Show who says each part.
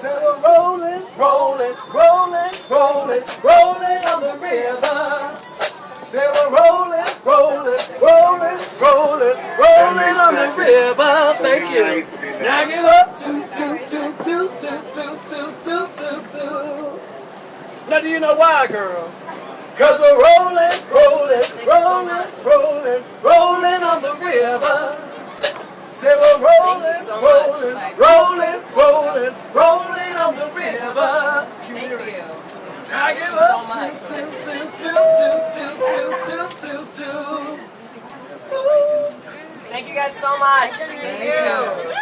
Speaker 1: So we're rolling, rolling, rolling, rolling, rolling on the river. Say we're rolling, rolling, rolling, rolling, rolling on the river. Thank you. Now give up, toot. Now do you know why, girl? Cause we're rolling, rolling, rolling, rolling, rolling on the river. Say we're rolling, rolling, rolling, rolling, rolling on the river.
Speaker 2: Thank you.
Speaker 1: Now give up, toot.
Speaker 2: Thank you guys so much. Thank you.